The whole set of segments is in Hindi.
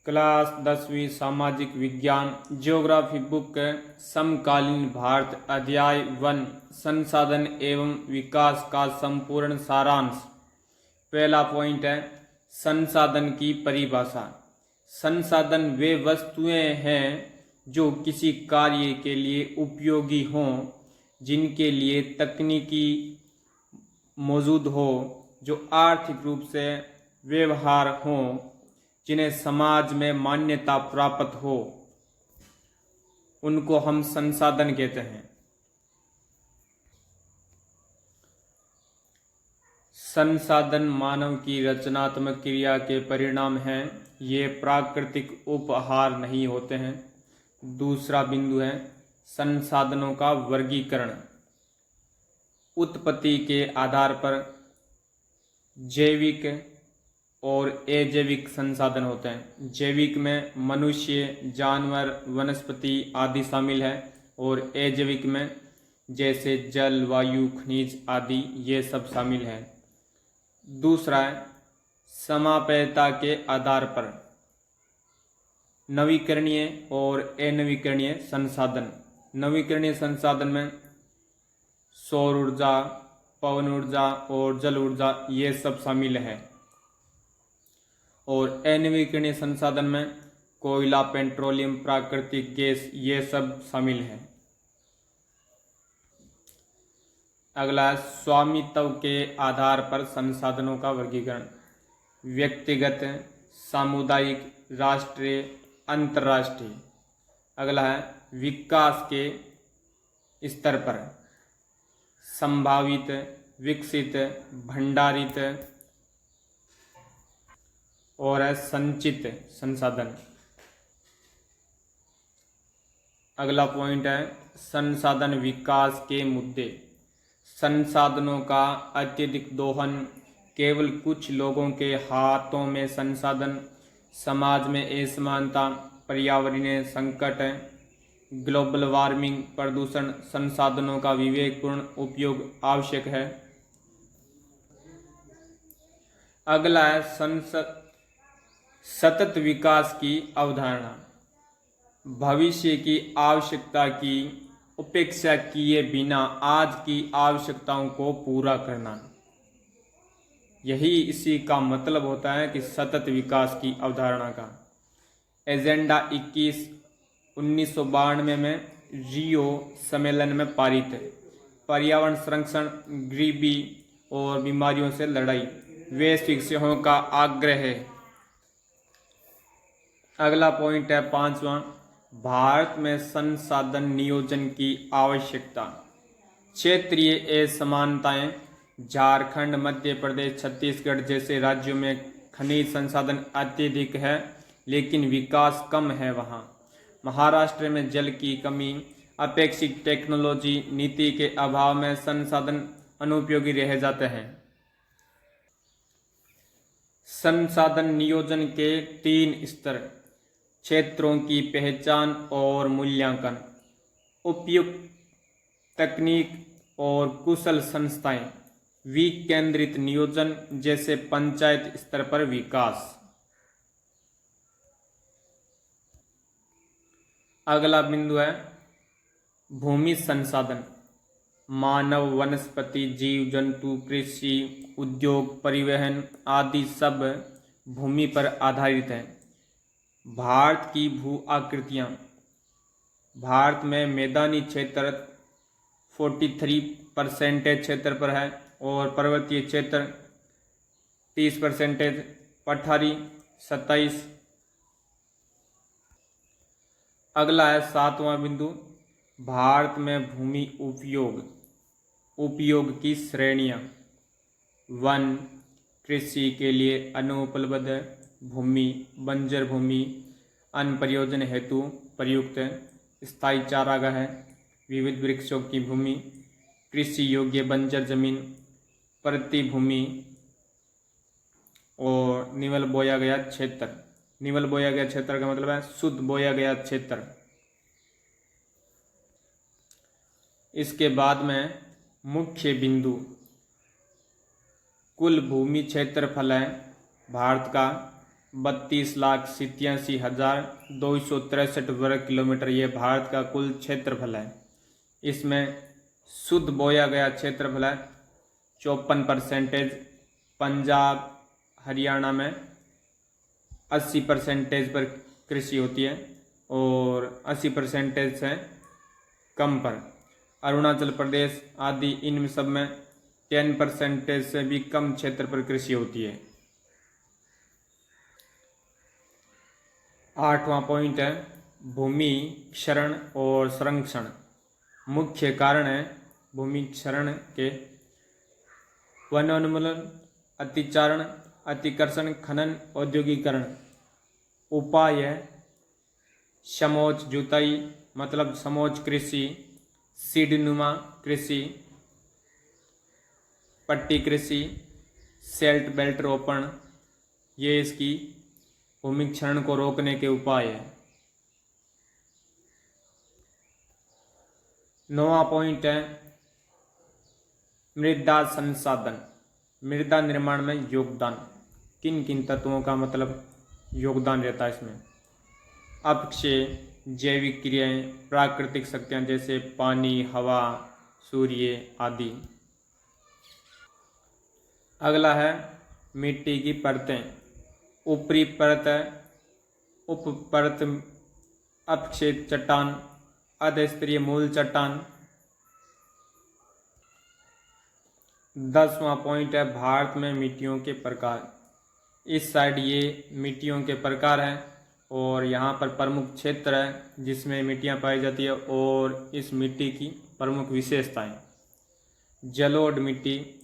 क्लास 10वीं सामाजिक विज्ञान ज्योग्राफी बुक समकालीन भारत अध्याय 1 संसाधन एवं विकास का संपूर्ण सारांश। पहला पॉइंट है संसाधन की परिभाषा। संसाधन वे वस्तुएं हैं जो किसी कार्य के लिए उपयोगी हों, जिनके लिए तकनीकी मौजूद हो, जो आर्थिक रूप से व्यवहार हों, जिन्हें समाज में मान्यता प्राप्त हो, उनको हम संसाधन कहते हैं। संसाधन मानव की रचनात्मक क्रिया के परिणाम हैं, ये प्राकृतिक उपहार नहीं होते हैं। दूसरा बिंदु है संसाधनों का वर्गीकरण। उत्पत्ति के आधार पर जैविक और अजैविक संसाधन होते हैं। जैविक में मनुष्य, जानवर, वनस्पति आदि शामिल है और अजैविक में जैसे जल, वायु, खनिज आदि ये सब शामिल है। दूसरा है समाप्यता के आधार पर नवीकरणीय और अनवीकरणीय संसाधन। नवीकरणीय संसाधन में सौर ऊर्जा, पवन ऊर्जा और जल ऊर्जा ये सब शामिल है। और अनवीकरणीय संसाधन में कोयला, पेट्रोलियम, प्राकृतिक गैस ये सब शामिल है। अगला है स्वामित्व के आधार पर संसाधनों का वर्गीकरण। व्यक्तिगत, सामुदायिक, राष्ट्रीय, अंतर्राष्ट्रीय। अगला है विकास के स्तर पर संभावित, विकसित, भंडारित और है संचित संसाधन। अगला पॉइंट है संसाधन विकास के मुद्दे। संसाधनों का अत्यधिक दोहन, केवल कुछ लोगों के हाथों में संसाधन, समाज में असमानता, पर्यावरणीय संकट, ग्लोबल वार्मिंग, प्रदूषण, संसाधनों का विवेकपूर्ण उपयोग आवश्यक है। अगला है सतत विकास की अवधारणा। भविष्य की आवश्यकता की उपेक्षा किए बिना आज की आवश्यकताओं को पूरा करना, यही इसी का मतलब होता है कि सतत विकास की अवधारणा का। एजेंडा 21 1992 में रियो सम्मेलन में पारित। पर्यावरण संरक्षण, गरीबी और बीमारियों से लड़ाई, वैश्विक सहयोग का आग्रह है। अगला पॉइंट है 5वां भारत में संसाधन नियोजन की आवश्यकता। क्षेत्रीय असमानताएं। झारखंड, मध्य प्रदेश, छत्तीसगढ़ जैसे राज्यों में खनिज संसाधन अत्यधिक है, लेकिन विकास कम है। वहाँ महाराष्ट्र में जल की कमी, अपेक्षित टेक्नोलॉजी नीति के अभाव में संसाधन अनुपयोगी रह जाते हैं। संसाधन नियोजन के 3 स्तर: क्षेत्रों की पहचान और मूल्यांकन, उपयुक्त तकनीक और कुशल संस्थाएं, विकेंद्रित नियोजन जैसे पंचायत स्तर पर विकास। अगला बिंदु है भूमि संसाधन। मानव, वनस्पति, जीव जंतु, कृषि, उद्योग, परिवहन आदि सब भूमि पर आधारित है। भारत की भू आकृतियाँ। भारत में मैदानी क्षेत्र 43% क्षेत्र पर है और पर्वतीय क्षेत्र 30%, पठारी 27। अगला है 7वां बिंदु भारत में भूमि उपयोग की श्रेणियाँ। 1 कृषि के लिए अनुपलब्ध भूमि, बंजर भूमि, अन्य प्रयोजन हेतु प्रयुक्त, स्थायी चारागाह है, विविध वृक्षों की भूमि, कृषि योग्य बंजर जमीन, प्रति भूमि और निवल बोया गया क्षेत्र। निवल बोया गया क्षेत्र का मतलब है शुद्ध बोया गया क्षेत्र। इसके बाद में मुख्य बिंदु कुल भूमि क्षेत्रफल है भारत का 32,87,263 वर्ग किलोमीटर ये भारत का कुल क्षेत्रफल है। इसमें शुद्ध बोया गया क्षेत्रफल है 54%। पंजाब हरियाणा में 80% पर कृषि होती है और 80% से कम पर। अरुणाचल प्रदेश आदि इन सब में 10% से भी कम क्षेत्र पर कृषि होती है। 8वां पॉइंट है भूमि क्षरण और संरक्षण। मुख्य कारण है भूमि क्षरण के वनोन्मूलन, अतिचारण, अतिक्रमण, खनन, औद्योगिकरण। उपाय है समोच्च जुताई मतलब समोच्च कृषि, सीढ़ीनुमा कृषि, पट्टी कृषि, सेल्ट बेल्ट रोपण। ये इसकी भूमि क्षरण को रोकने के उपाय है। 9वां पॉइंट है मृदा संसाधन। मृदा निर्माण में योगदान। किन किन तत्वों का मतलब योगदान रहता है इसमें? अपक्षय, जैविक क्रियाएं, प्राकृतिक शक्तियां जैसे पानी, हवा, सूर्य आदि। अगला है मिट्टी की परतें। ऊपरी परत है उप परत अपक्षय चट्टान, अधस्तरीय मूल चट्टान। 10वां पॉइंट है भारत में मिट्टियों के प्रकार। इस साइड ये मिट्टियों के प्रकार हैं और यहाँ पर प्रमुख क्षेत्र है जिसमें मिट्टियाँ पाई जाती है और इस मिट्टी की प्रमुख विशेषताएं। जलोढ़ मिट्टी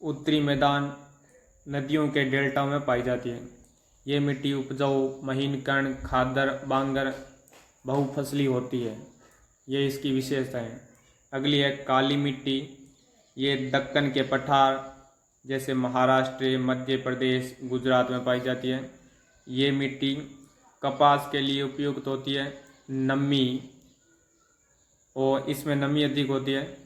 उत्तरी मैदान, नदियों के डेल्टा में पाई जाती है। ये मिट्टी उपजाऊ, महीन कण, खादर, बांगर, बहुफसली होती है। ये इसकी विशेषता है। अगली है काली मिट्टी। ये दक्कन के पठार जैसे महाराष्ट्र, मध्य प्रदेश, गुजरात में पाई जाती है। ये मिट्टी कपास के लिए उपयुक्त होती है। नमी और इसमें नमी अधिक होती है।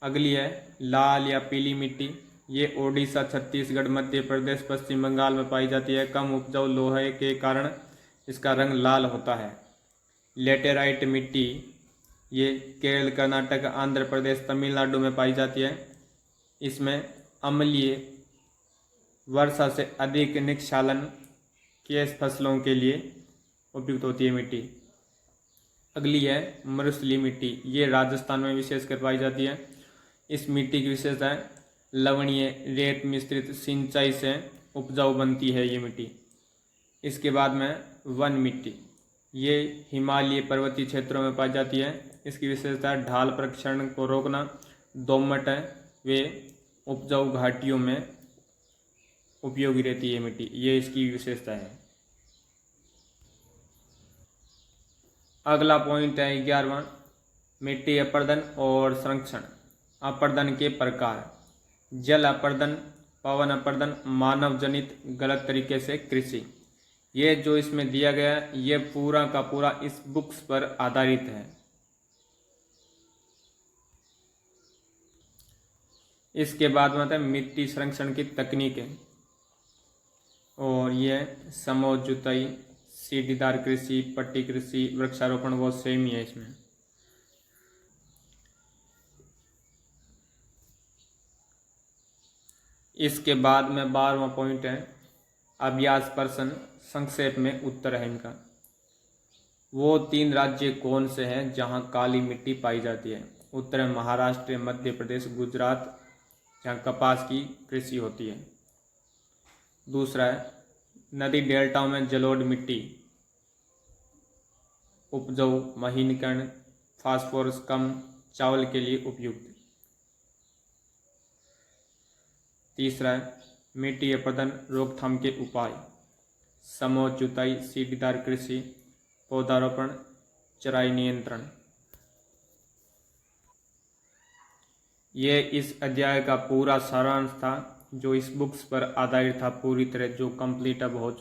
अगली है लाल या पीली मिट्टी। ये ओडिशा, छत्तीसगढ़, मध्य प्रदेश, पश्चिम बंगाल में पाई जाती है। कम उपजाऊ लोहे के कारण इसका रंग लाल होता है। लेटेराइट मिट्टी ये केरल, कर्नाटक, आंध्र प्रदेश, तमिलनाडु में पाई जाती है। इसमें अम्लीय वर्षा से अधिक निस्खलन के फसलों के लिए उपयुक्त होती है मिट्टी। अगली है मरुस्थलीय मिट्टी। ये राजस्थान में विशेषकर पाई जाती है। इस मिट्टी की विशेषता है लवणीय, रेत मिश्रित, सिंचाई से उपजाऊ बनती है ये मिट्टी। इसके बाद में वन मिट्टी। ये हिमालय पर्वतीय क्षेत्रों में पाई जाती है। इसकी विशेषता है ढाल प्रक्षरण को रोकना, दोमट है, वे उपजाऊ घाटियों में उपयोगी रहती है मिट्टी। ये इसकी विशेषता है। अगला पॉइंट है 11वां मिट्टी अपर्दन और संरक्षण। अपर्दन के प्रकार। जल अपर्दन, पवन अपर्दन, मानव जनित गलत तरीके से कृषि। ये जो इसमें दिया गया है ये पूरा का पूरा इस बुक्स पर आधारित है। इसके बाद में आता है मिट्टी संरक्षण की तकनीकें और ये समोच्च जुताई, सीढ़ीदार कृषि, पट्टी कृषि, वृक्षारोपण वो सेम ही है इसमें। इसके बाद में 12वां पॉइंट है अभ्यास प्रश्न। संक्षेप में उत्तर है इनका। वो 3 राज्य कौन से हैं जहां काली मिट्टी पाई जाती है? उत्तर है महाराष्ट्र, मध्य प्रदेश, गुजरात, जहाँ कपास की कृषि होती है। दूसरा है नदी डेल्टाओं में जलोढ़ मिट्टी उपजाऊ, महीन कण, फास्फोरस कम, चावल के लिए उपयुक्त। तीसरा है मिट्टी अपर्दन रोकथाम के उपाय। समोच्च जुताई, सीढ़ीदार कृषि, पौधारोपण, चराई नियंत्रण। ये इस अध्याय का पूरा सारांश था जो इस बुक्स पर आधारित था, पूरी तरह जो कंप्लीट अब हो